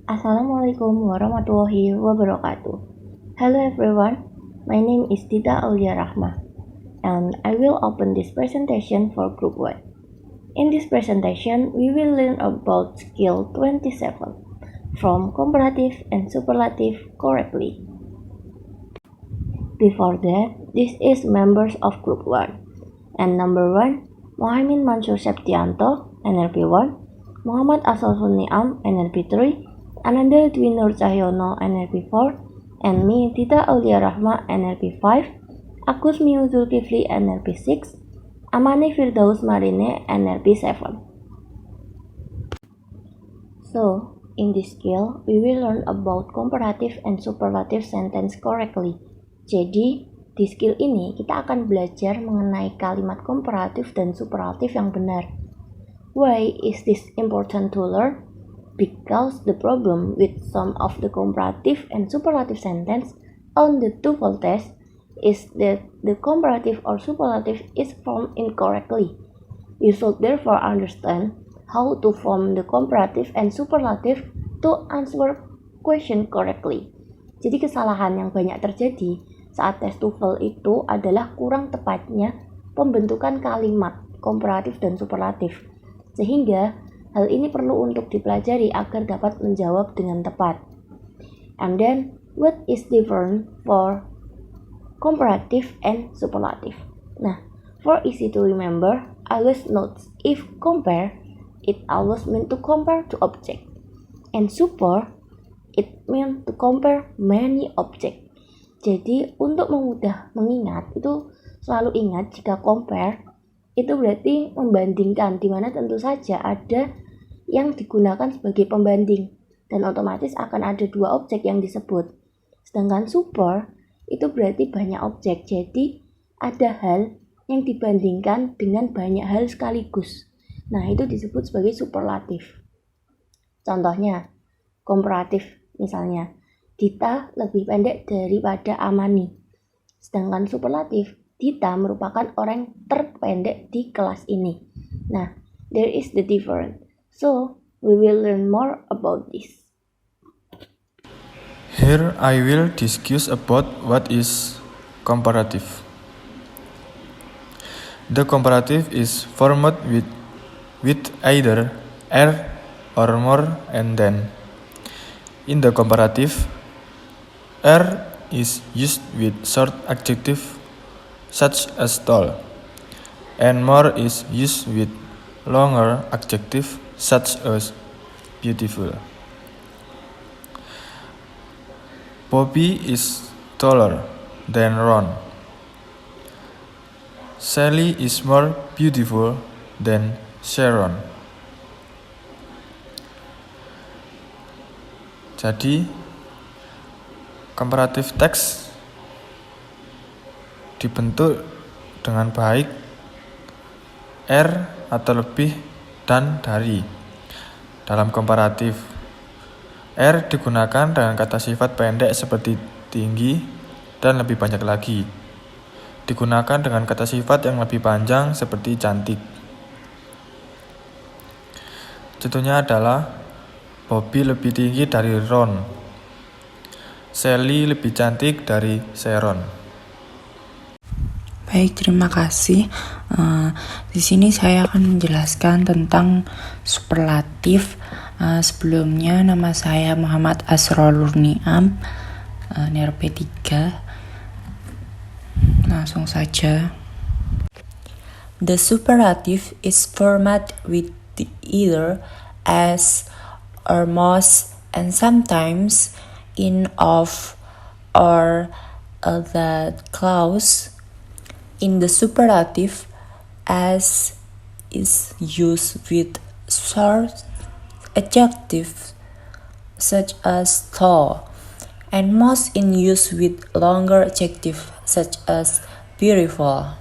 Assalamualaikum warahmatullahi wabarakatuh. Hello everyone, my name is Tita Aulia Rahma and I will open this presentation for Group 1. In this presentation, we will learn about skill 27 from comparative and superlative correctly. Before that, this is members of Group 1 and number 1, Mohamed Mansur Septianto, NLP 1, Muhammad Asraful Niam, NLP 3, Ananda Dwi Nur Cahyono, NLP 4, and me, Tita Aulia Rahma, NLP 5, Agus Miu Zulkifli, NLP 6, Amani Firdaus Marine, NLP 7. So, in this skill, we will learn about comparative and superlative sentence correctly. Jadi, di skill ini kita akan belajar mengenai kalimat komparatif dan superlatif yang benar. Why is this important to learn? Because the problem with some of the comparative and superlative sentence on the TOEFL test is that the comparative or superlative is formed incorrectly. You should therefore understand how to form the comparative and superlative to answer question correctly. Jadi kesalahan yang banyak terjadi saat tes TOEFL itu adalah kurang tepatnya pembentukan kalimat komparatif dan superlatif. Sehingga hal ini perlu untuk dipelajari agar dapat menjawab dengan tepat. And then, what is different for comparative and superlative? Nah, for easy to remember, always note if compare, it always mean to compare to object. And super, it mean to compare many object. Jadi, untuk memudah mengingat, itu selalu ingat jika compare, itu berarti membandingkan, di mana tentu saja ada yang digunakan sebagai pembanding dan otomatis akan ada dua objek yang disebut. Sedangkan super itu berarti banyak objek, jadi ada hal yang dibandingkan dengan banyak hal sekaligus. Nah, itu disebut sebagai superlatif. Contohnya, komparatif misalnya, Dita lebih pendek daripada Amani. Sedangkan superlatif, Dita merupakan orang terpendek di kelas ini. Nah, there is the difference. So, we will learn more about this. Here I will discuss about what is comparative. The comparative is formed with either er or more and then. In the comparative, er is used with short adjective such as tall, and more is used with longer adjective such as beautiful. Bobby is taller than Ron. Sally is more beautiful than Sharon. Jadi, comparative text dibentuk dengan baik atau lebih dan dari. Dalam komparatif, digunakan dengan kata sifat pendek seperti tinggi dan lebih banyak lagi. Digunakan dengan kata sifat yang lebih panjang seperti cantik. Contohnya adalah Bobby lebih tinggi dari Ron. Sally lebih cantik dari Sharon. Baik, terima kasih. Di sini saya akan menjelaskan tentang superlatif. Sebelumnya nama saya Muhammad Asraful Niam, NLP 3. Langsung saja. The superlative is formed with either as or most and sometimes in of or that clause. In the superlative, as is used with short adjectives such as tall, and most in use with longer adjectives such as beautiful.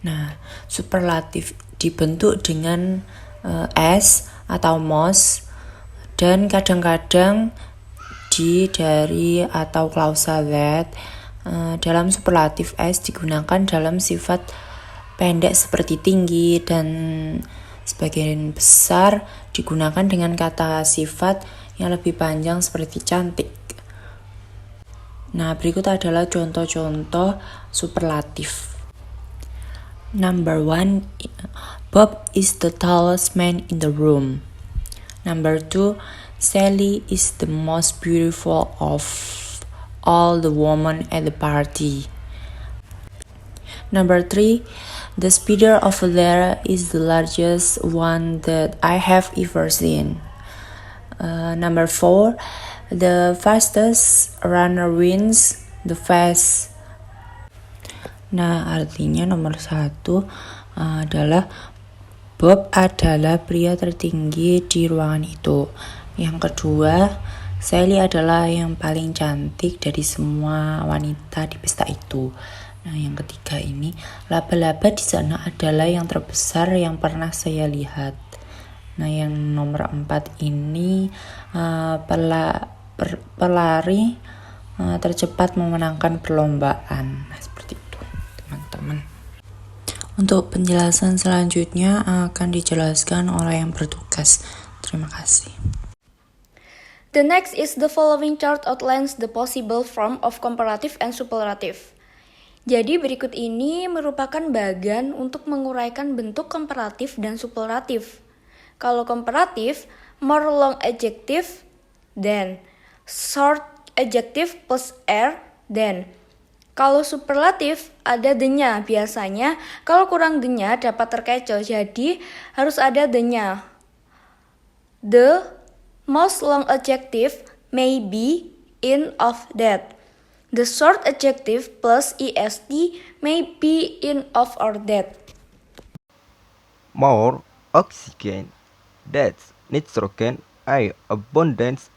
Nah, superlatif dibentuk dengan as atau most dan kadang-kadang dari atau klausa that. Dalam superlatif as digunakan dalam sifat pendek seperti tinggi dan sebagian besar digunakan dengan kata sifat yang lebih panjang seperti cantik. Nah, berikut adalah contoh-contoh superlatif. Number 1, Bob is the tallest man in the room. Number 2, Sally is the most beautiful of all the women at the party. Number 3, the spider over there is the largest one that I have ever seen. Number 4, the fastest runner wins the fast. Nah, artinya nomor 1 adalah Bob adalah pria tertinggi di ruangan itu. Yang kedua, Sally adalah yang paling cantik dari semua wanita di pesta itu. Nah, yang ketiga ini, laba-laba di sana adalah yang terbesar yang pernah saya lihat. Nah, yang nomor 4 ini, pelari tercepat memenangkan perlombaan. Nah, seperti itu, teman-teman. Untuk penjelasan selanjutnya akan dijelaskan oleh yang bertugas. Terima kasih. The next is the following chart outlines the possible form of comparative and superlative. Jadi berikut ini merupakan bagan untuk menguraikan bentuk komparatif dan superlatif. Kalau komparatif, more long adjective than, short adjective plus er than. Kalau superlatif ada the-nya biasanya, kalau kurang the-nya dapat terkecoh, jadi harus ada the-nya. The most long adjective may be in of that. The short adjective plus est may be in of or that. More oxygen, that's nitrogen, abundance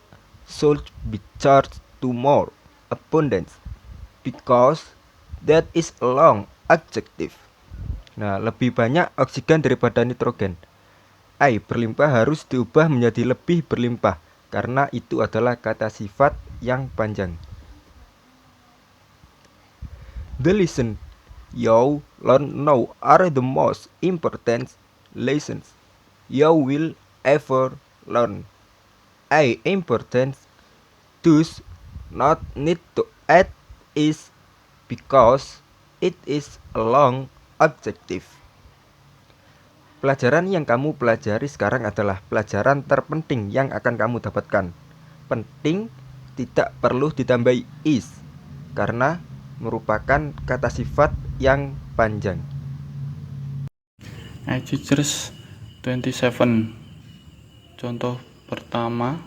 should be charged to more abundance. Because that is a long adjective. Nah, lebih banyak oksigen daripada nitrogen. Berlimpah harus diubah menjadi lebih berlimpah karena itu adalah kata sifat yang panjang. The lesson you learn now are the most important lessons you will ever learn. Important does not need to add is because it is a long adjective. Pelajaran yang kamu pelajari sekarang adalah pelajaran terpenting yang akan kamu dapatkan. Penting tidak perlu ditambahi is karena merupakan kata sifat yang panjang. Teachers 27. Contoh pertama,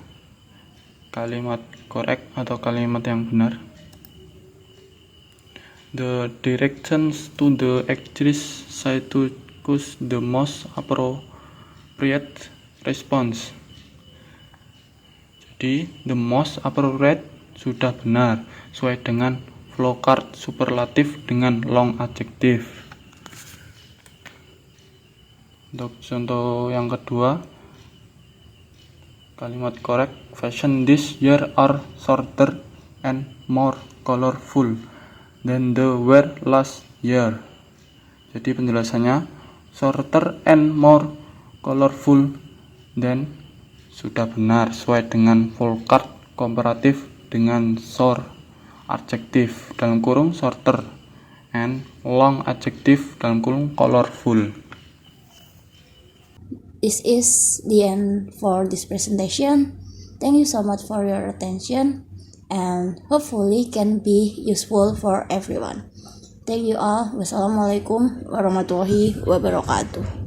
kalimat korek atau kalimat yang benar. The directions to the actress say to choose the most appropriate response. Jadi, the most appropriate sudah benar, sesuai dengan flowchart superlatif dengan long adjective. Untuk contoh yang kedua, kalimat korek, fashion this year are shorter and more colorful than the were last year. Jadi penjelasannya, shorter and more colorful than sudah benar sesuai dengan flowchart komparatif dengan short adjective dalam kurung shorter and long adjective dalam kurung colorful. This is the end for this presentation. Thank you so much for your attention and hopefully can be useful for everyone. Thank you all. Wassalamualaikum warahmatullahi wabarakatuh.